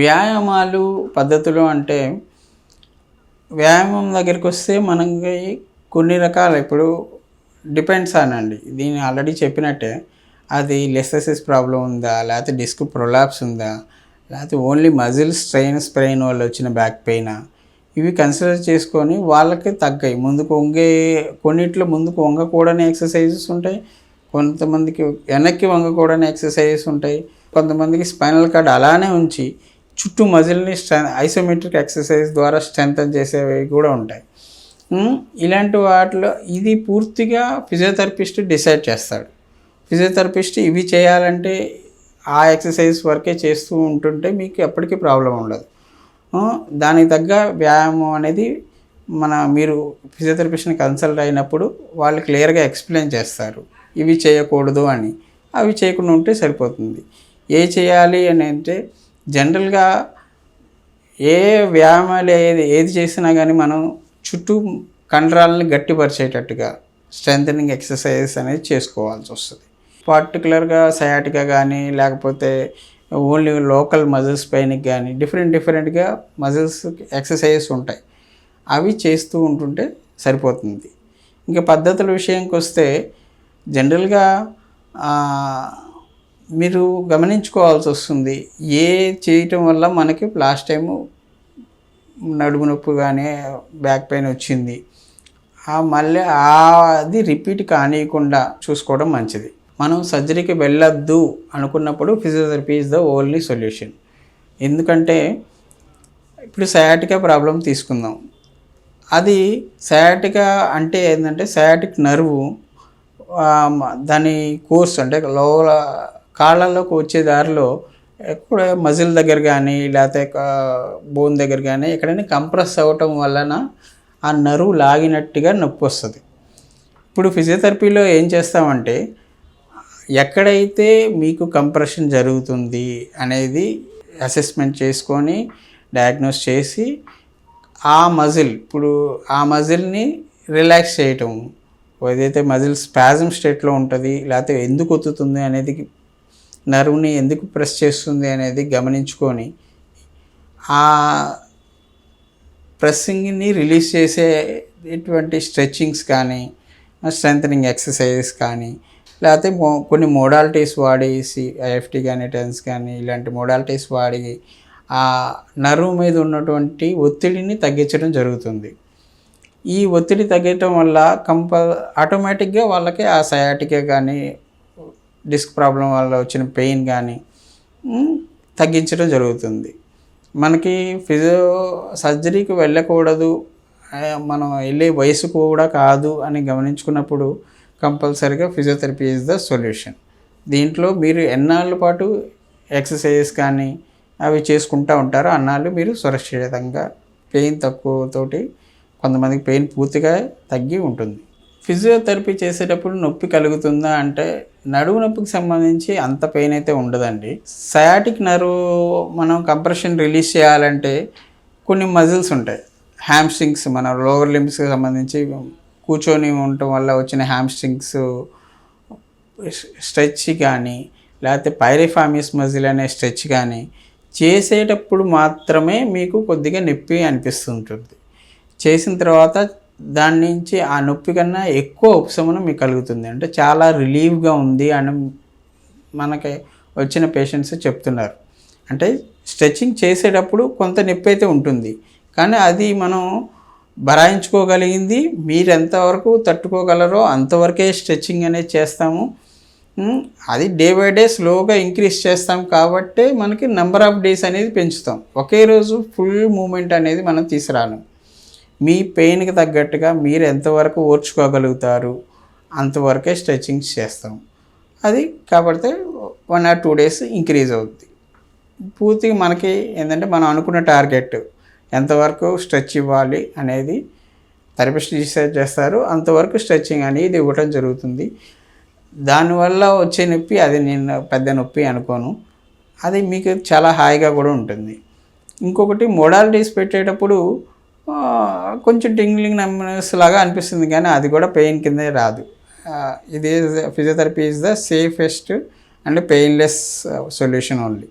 వ్యాయామాలు పద్ధతులు అంటే వ్యాయామం దగ్గరికి వస్తే మనకి కొన్ని రకాల ఇప్పుడు డిపెండ్స్ అనండి. దీన్ని ఆల్రెడీ చెప్పినట్టే అది లెస్థెసిస్ ప్రాబ్లం ఉందా, లేకపోతే డిస్క్ ప్రొలాప్స్ ఉందా, లేకపోతే ఓన్లీ మజిల్ స్ట్రెయిన్ వల్ల వచ్చిన బ్యాక్ పెయినా, ఇవి కన్సిడర్ చేసుకొని వాళ్ళకి తగ్గాయి. ముందుకు కొన్నిట్లో ముందుకు వంగకూడని ఎక్సర్సైజెస్ ఉంటాయి, కొంతమందికి వెనక్కి వంగకూడని ఎక్సర్సైజెస్ ఉంటాయి, కొంతమందికి స్పైనల్ కార్డ్ అలానే ఉంచి చుట్టూ మజిల్ని ఐసోమెట్రిక్ ఎక్సర్సైజ్ ద్వారా స్ట్రెంథన్ చేసేవి కూడా ఉంటాయి. ఇలాంటి వాటిలో ఇది పూర్తిగా ఫిజియోథెరపిస్ట్ డిసైడ్ చేస్తాడు. ఫిజియోథెరపిస్ట్ ఇవి చేయాలంటే ఆ ఎక్సర్సైజ్ వరకే చేస్తూ ఉంటుంటే మీకు ఎప్పటికీ ప్రాబ్లం ఉండదు. దానికి తగ్గ వ్యాయామం అనేది మీరు ఫిజియోథెరపిస్ట్ని కన్సల్ట్ అయినప్పుడు వాళ్ళు క్లియర్గా ఎక్స్ప్లెయిన్ చేస్తారు, ఇవి చేయకూడదు అని. అవి చేయకుండా ఉంటే సరిపోతుంది. ఏ చేయాలి అని అంటే జనరల్గా ఏ వ్యాయామాలు ఏది చేసినా కానీ మనం చుట్టూ కండరాలని గట్టిపరిచేటట్టుగా స్ట్రెంథనింగ్ ఎక్సర్సైజెస్ అనేది చేసుకోవాల్సి వస్తుంది. పర్టికులర్గా సయాటికా కానీ లేకపోతే ఓన్లీ లోకల్ మజిల్స్ పైనకి కానీ డిఫరెంట్గా మజిల్స్ ఎక్సర్సైజెస్ ఉంటాయి, అవి చేస్తూ ఉంటుంటే సరిపోతుంది. ఇంకా పద్ధతుల విషయానికి వస్తే జనరల్గా మీరు గమనించుకోవాల్సి వస్తుంది, ఏ చేయటం వల్ల మనకి లాస్ట్ టైము నడుము నొప్పి కానీ బ్యాక్ పెయిన్ వచ్చింది, మళ్ళీ అది రిపీట్ కానియకుండా చూసుకోవడం మంచిది. మనం సర్జరీకి వెళ్ళొద్దు అనుకున్నప్పుడు physiotherapy is the only solution. ఎందుకంటే ఇప్పుడు సయాటికా ప్రాబ్లం తీసుకుందాం. అది సయాటికా అంటే ఏంటంటే సయాటిక్ నర్వు దాని కోర్స్ అంటే లోపల కాళ్ళలోకి వచ్చే దారిలో ఎక్కడ మజిల్ దగ్గర కానీ లేకపోతే బోన్ దగ్గర కానీ ఎక్కడైనా కంప్రెస్ అవ్వటం వలన ఆ నరువు లాగినట్టుగా నొప్పి వస్తుంది. ఇప్పుడు ఫిజియోథెరపీలో ఏం చేస్తామంటే ఎక్కడైతే మీకు కంప్రెషన్ జరుగుతుంది అనేది అసెస్మెంట్ చేసుకొని డయాగ్నోస్ చేసి ఇప్పుడు ఆ మజిల్ని రిలాక్స్ చేయటం, ఏదైతే మజిల్ స్పాజమ్ స్టేట్లో ఉంటుంది లేకపోతే ఎందుకు ఒత్తుతుంది అనేది, నర్వ్ని ఎందుకు ప్రెస్ చేస్తుంది అనేది గమనించుకొని ఆ ప్రెస్సింగ్ని రిలీజ్ చేసే ఎటువంటి స్ట్రెచ్చింగ్స్ కానీ స్ట్రెంథనింగ్ ఎక్సర్సైజెస్ కానీ లేకపోతే కొన్ని మోడాలిటీస్ వాడేసి ఐఎఫ్టీ కానీ టెన్స్ కానీ ఇలాంటి మోడాలిటీస్ వాడి ఆ నర్వ్ మీద ఉన్నటువంటి ఒత్తిడిని తగ్గించడం జరుగుతుంది. ఈ ఒత్తిడి తగ్గటం వల్ల ఆటోమేటిక్గా వాళ్ళకి ఆ సయాటికా కానీ డిస్క్ ప్రాబ్లం వల్ల వచ్చిన పెయిన్ కానీ తగ్గించడం జరుగుతుంది. మనకి సర్జరీకి వెళ్ళకూడదు, మనం వెళ్ళే వయసు కూడా కాదు అని గమనించుకున్నప్పుడు కంపల్సరీగా ఫిజియోథెరపీ ఈజ్ ద సొల్యూషన్. దీంట్లో మీరు ఎన్నాళ్ళ పాటు ఎక్సర్సైజెస్ కానీ అవి చేసుకుంటూ ఉంటారో అన్నాళ్ళు మీరు సురక్షితంగా పెయిన్ తక్కువతోటి కొంతమందికి పెయిన్ పూర్తిగా తగ్గి ఉంటుంది. ఫిజియోథెరపీ చేసేటప్పుడు నొప్పి కలుగుతుందా అంటే నడుము నొప్పికి సంబంధించి అంత పెయిన్ అయితే ఉండదండి. సయాటిక్ నర్వ్ మనం కంప్రెషన్ రిలీజ్ చేయాలంటే కొన్ని మజిల్స్ ఉంటాయి, హ్యామ్స్ట్రింగ్స్, మన లోవర్ లింబ్స్కి సంబంధించి కూర్చొని ఉండటం వల్ల వచ్చిన హ్యామ్స్ట్రింగ్స్ స్ట్రెచ్ కానీ లేకపోతే పైరిఫామియస్ మజిల్ అనే స్ట్రెచ్ కానీ చేసేటప్పుడు మాత్రమే మీకు కొద్దిగా నొప్పి అనిపిస్తుంటుంది. చేసిన తర్వాత దాని నుంచి ఆ నొప్పి కన్నా ఎక్కువ ఉపశమనం మీకు కలుగుతుంది, అంటే చాలా రిలీఫ్గా ఉంది అని మనకి వచ్చిన పేషెంట్స్ చెప్తున్నారు. అంటే స్ట్రెచ్చింగ్ చేసేటప్పుడు కొంత నొప్పి అయితే ఉంటుంది, కానీ అది మనం భరాయించుకోగలిగింది. మీరు ఎంతవరకు తట్టుకోగలరో అంతవరకే స్ట్రెచ్చింగ్ అనేది చేస్తాము. అది డే బై డే స్లోగా ఇంక్రీజ్ చేస్తాం కాబట్టి మనకి నెంబర్ ఆఫ్ డేస్ అనేది పెంచుతాం. ఒకే రోజు ఫుల్ మూమెంట్ అనేది మనం తీసుకురాను. మీ పెయిన్కి తగ్గట్టుగా మీరు ఎంతవరకు ఓర్చుకోగలుగుతారు అంతవరకే స్ట్రెచ్చింగ్స్ చేస్తాం. అది కాబట్టి 1 or 2 days ఇంక్రీజ్ అవుతుంది. పూర్తిగా మనకి ఏంటంటే మనం అనుకున్న టార్గెట్ ఎంతవరకు స్ట్రెచ్ ఇవ్వాలి అనేది థెరపిస్ట్ డిసైడ్ చేస్తారు, అంతవరకు స్ట్రెచ్చింగ్ అనేది ఇవ్వటం జరుగుతుంది. దానివల్ల వచ్చే నొప్పి అది నేను పెద్ద నొప్పి అనుకోను, అది మీకు చాలా హాయిగా కూడా ఉంటుంది. ఇంకొకటి మోడాలిటీస్ పెట్టేటప్పుడు కొంచెం టింగ్లింగ్ నెంబర్స్ లాగా అనిపిస్తుంది, కానీ అది కూడా పెయిన్ కిందే రాదు. ఇది physiotherapy is the safest and painless solution only.